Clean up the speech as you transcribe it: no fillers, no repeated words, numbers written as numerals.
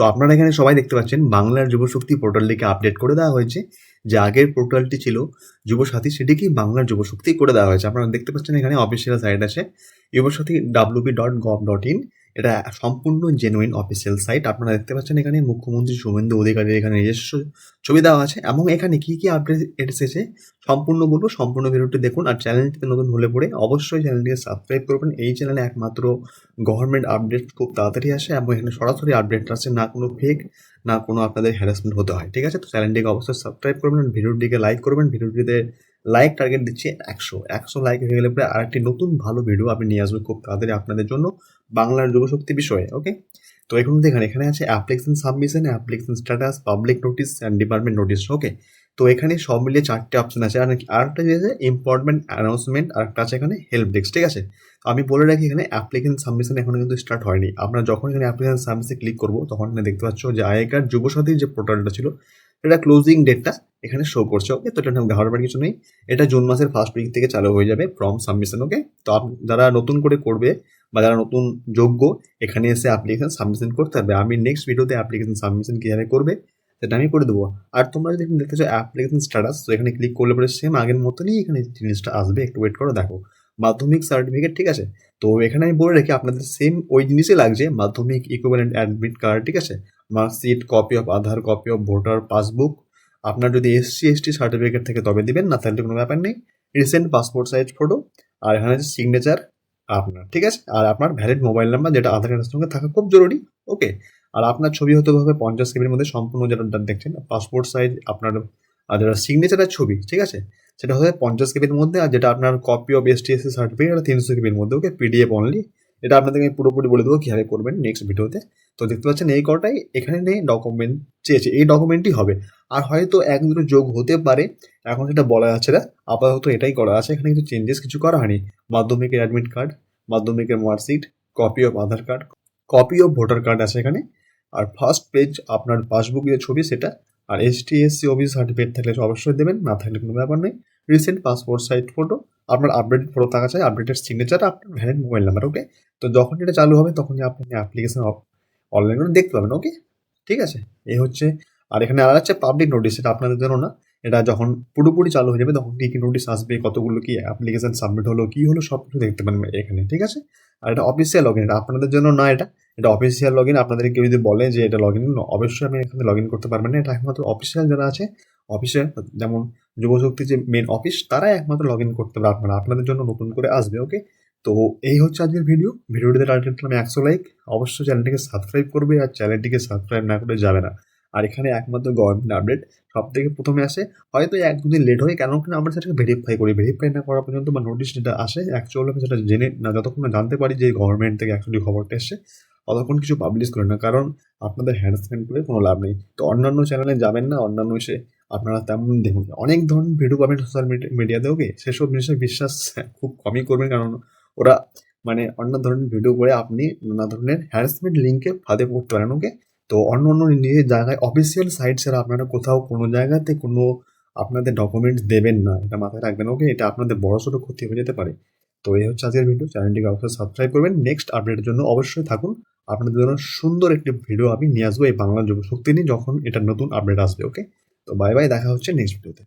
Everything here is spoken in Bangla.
তো আপনারা এখানে সবাই দেখতে পাচ্ছেন বাংলার যুবশক্তি পোর্টালটিকে আপডেট করে দেওয়া হয়েছে। যে আগের পোর্টালটি ছিল যুবসাথী সেটিকেই বাংলার যুবশক্তি করে দেওয়া হয়েছে। আপনারা দেখতে পাচ্ছেন এখানে অফিসিয়াল সাইট আছে যুবসাথী wp.gov.in। এটা সম্পূর্ণ জেনুইন অফিসিয়াল সাইট। আপনারা দেখতে পাচ্ছেন এখানে মুখ্যমন্ত্রী শুভেন্দু অধিকারীর এখানে নিজস্ব ছবি দেওয়া আছে এবং এখানে কি কি আপডেট এসেছে সম্পূর্ণ বলবো। সম্পূর্ণ ভিডিওটি দেখুন আর চ্যানেলটিতে নতুন হলে পরে অবশ্যই চ্যানেলটিকে সাবস্ক্রাইব করবেন। এই চ্যানেলে একমাত্র গভর্নমেন্ট আপডেট খুব তাড়াতাড়ি আসে এবং এখানে সরাসরি আপডেট আসে, না কোনো ফেক না কোনো আপনাদের হ্যারাসমেন্ট হতে হয়। ঠিক আছে, তো চ্যানেলটিকে অবশ্যই সাবস্ক্রাইব করবেন, ভিডিওটিকে লাইক করবেন। ভিডিওটিতে লাইক টার্গেট দিচ্ছি 100 লাইক হয়ে গেলে পরে আরেকটি নতুন ভালো ভিডিও আমি নিয়ে আসবো খুব তাড়াতাড়ি আপনাদের জন্য বাংলার যুবশক্তি বিষয়ে। ওকে, তো এখন দেখেন এখানে আছে application submission, application status, public notice and department notice. Okay, তো এখানে সব মিলিয়ে 4টে অপশন আছে। আর আরেকটা যে আছে ইম্পর্টেন্ট অ্যানাউন্সমেন্ট, আর একটা আছে এখানে হেল্প ডেস্ক। ঠিক আছে, আমি বলে রাখি এখানে অ্যাপ্লিকেশন সাবমিশন এখনো কিন্তু স্টার্ট হয়নি। আমরা যখন এখানে অ্যাপ্লিকেশন সাবমিশনে ক্লিক করবো তখন এখানে দেখতে পাচ্ছ যে আগেকার যুবসাথীর যে পোর্টালটা ছিল এটা ক্লোজিং ডেটটা এখানে শো করছে। ওকে, তো এটা ঘাবড়াবার কিছু নেই, এটা জুন মাসের ফার্স্ট উইক থেকে চালু হয়ে যাবে ফর্ম সাবমিশন। ওকে, তো যারা নতুন করে করবে বা যারা নতুন যোগ্য এখানে এসে অ্যাপ্লিকেশন সাবমিশন করতে হবে। আমি নেক্সট ভিডিওতে অ্যাপ্লিকেশন সাবমিশন কীভাবে করবে সেটা আমি করে দেবো। আর তোমরা যদি এখানে দেখতে চাও অ্যাপ্লিকেশন স্ট্যাটাস, তো এখানে ক্লিক করলে পরে সেম আগের মতনই এখানে জিনিসটা আসবে। একটু ওয়েট করো, দেখো মাধ্যমিক সার্টিফিকেট। ঠিক আছে, তো এখানে আমি বলে রাখি আপনাদের সেম ওই জিনিসই লাগছে, মাধ্যমিক ইকুইভ্যালেন্ট অ্যাডমিট কার্ড। ঠিক আছে, marksheet, copy of Aadhaar, copy of voter passbook. আপনার যদি SC/ST সার্টিফিকেট থেকে তবে দিবেন, না তাহলে কোনো ব্যাপার নেই। রিসেন্ট পাসপোর্ট সাইজ ফটো, আর এখানে আছে সিগনেচার আপনার। ঠিক আছে, আর আপনার ভ্যালিড মোবাইল নাম্বার যেটা আধার কার্ডের সঙ্গে থাকা খুব জরুরি। ওকে, আর আপনার ছবি হতে হবে 50 কেবির মধ্যে সম্পূর্ণ, যেটা দেখছেন পাসপোর্ট সাইজ আপনার। আর যেটা সিগনেচারের ছবি, ঠিক আছে, সেটা হবে 50 কেবির মধ্যে। আর যেটা আপনার কপি অফ ST/SC সার্টিফিকেট এটা 300 কেবির মধ্যে। ওকে, PDF অনলি। এটা আপনাদেরকে আমি পুরোপুরি বলে দেবো কীভাবে করবেন নেক্সট ভিডিওতে। তো দেখতে পাচ্ছেন এই কটাই এখানে নেই ডকুমেন্ট চেয়েছে, এই ডকুমেন্টই হবে। আর হয়তো এক দুটো যোগ হতে পারে, এখন সেটা বলা যাচ্ছে না। আপাতত এটাই করা আছে, এখানে কিছু চেঞ্জেস কিছু করা হয়নি। মাধ্যমিকের অ্যাডমিট কার্ড, মাধ্যমিকের marksheet, copy of Aadhaar card, copy of voter card আছে এখানে। আর ফার্স্ট পেজ আপনার পাসবুক যে ছবি সেটা, আর ST/SC OBC সার্টিফিকেট থাকলে অবশ্যই দেবেন, না থাকলে কোনো ব্যাপার নেই। রিসেন্ট পাসপোর্ট সাইজ ফটো, আপনার আপডেটেড ফটো থাকা চাই, আপডেটেড সিগনেচার, আপনার ভ্যালিড মোবাইল নাম্বার। ওকে, তো যখন এটা চালু হবে তখনই আপনি অ্যাপ্লিকেশন অনলাইনে দেখতে পাবেন। ওকে, ঠিক আছে, এই হচ্ছে। আর এখানে আর আছে পাবলিক নোটিস, এটা আপনাদের জন্য না। এটা যখন পুরোপুরি চালু হয়ে যাবে তখন কী কী নোটিস আসবে, কতগুলো কি অ্যাপ্লিকেশন সাবমিট হলো, কি হলো, সব কিছু দেখতে পাবেন এখানে। ঠিক আছে, আর এটা অফিসিয়াল লগ ইন, এটা আপনাদের জন্য না, এটা অফিসিয়াল লগ ইন। আপনাদের কেউ যদি বলে যে এটা লগ ইন, অবশ্যই আপনি এখানে লগ ইন করতে পারবেন না। এটা একমাত্র অফিসিয়াল যারা আছে, অফিসিয়াল যেমন যুবশক্তি যে মেন অফিস, তারাই একমাত্র লগ ইন করতে পারবেন না, আপনাদের জন্য নতুন করে আসবে। ওকে, তো এই হচ্ছে আজকের ভিডিওটিতে টার্গেট করলাম 100 লাইক। অবশ্যই চ্যানেলটিকে সাবস্ক্রাইব করবে, আর চ্যানেলটিকে সাবস্ক্রাইব না করে যাবে না। আর এখানে একমাত্র গভর্নমেন্ট আপডেট সব থেকে প্রথমে আসে, হয়তো 1-2 দিন লেট হয়, কেন কিনা আমরা সেটাকে ভেরিফাই করি। ভেরিফাই না করা পর্যন্ত বা নোটিশ যেটা আসে অ্যাকচুয়ালি আমি সেটা জেনে না, যতক্ষণ না জানতে পারি যে গভর্নমেন্ট থেকে অ্যাকচুয়ালি খবরটা এসছে ততক্ষণ কিছু পাবলিশ করি না, কারণ আপনাদের হ্যারাসমেন্ট করে কোনো লাভ নেই। তো অন্যান্য চ্যানেলে যাবেন না, অন্যান্য এসে আপনারা তেমন দেখুন অনেক ধরনের ভিডিও পাবেন সোশ্যাল মিডিয়াতে। ওকে, সেসব জিনিসের বিশ্বাস খুব কমই করবেন, কারণ ওরা মানে অন্য ধরনের ভিডিও করে আপনি নানা ধরনের হ্যারাসমেন্ট লিঙ্কে ফাঁদে পড়তে পারেন। ওকে, তো অন্য নিজের জায়গায় অফিসিয়াল সাইট ছাড়া আপনারা কোথাও কোনো জায়গাতে কোনো আপনাদের ডকুমেন্টস দেবেন না, এটা মাথায় রাখবেন। ওকে, এটা আপনাদের বড়সড় ক্ষতি হয়ে যেতে পারে। তো এই হচ্ছে আজকের ভিডিও, চ্যানেলটিকে অবশ্যই সাবস্ক্রাইব করবেন। নেক্সট আপডেটের জন্য অবশ্যই থাকুন, আপনাদের জন্য সুন্দর একটি ভিডিও আমি নিয়ে আসবো এই বাংলা যুবশক্তি নিয়ে, যখন এটা নতুন আপডেট আসবে। ওকে, তো বাই বাই, দেখা হচ্ছে নেক্সট ভিডিওতে।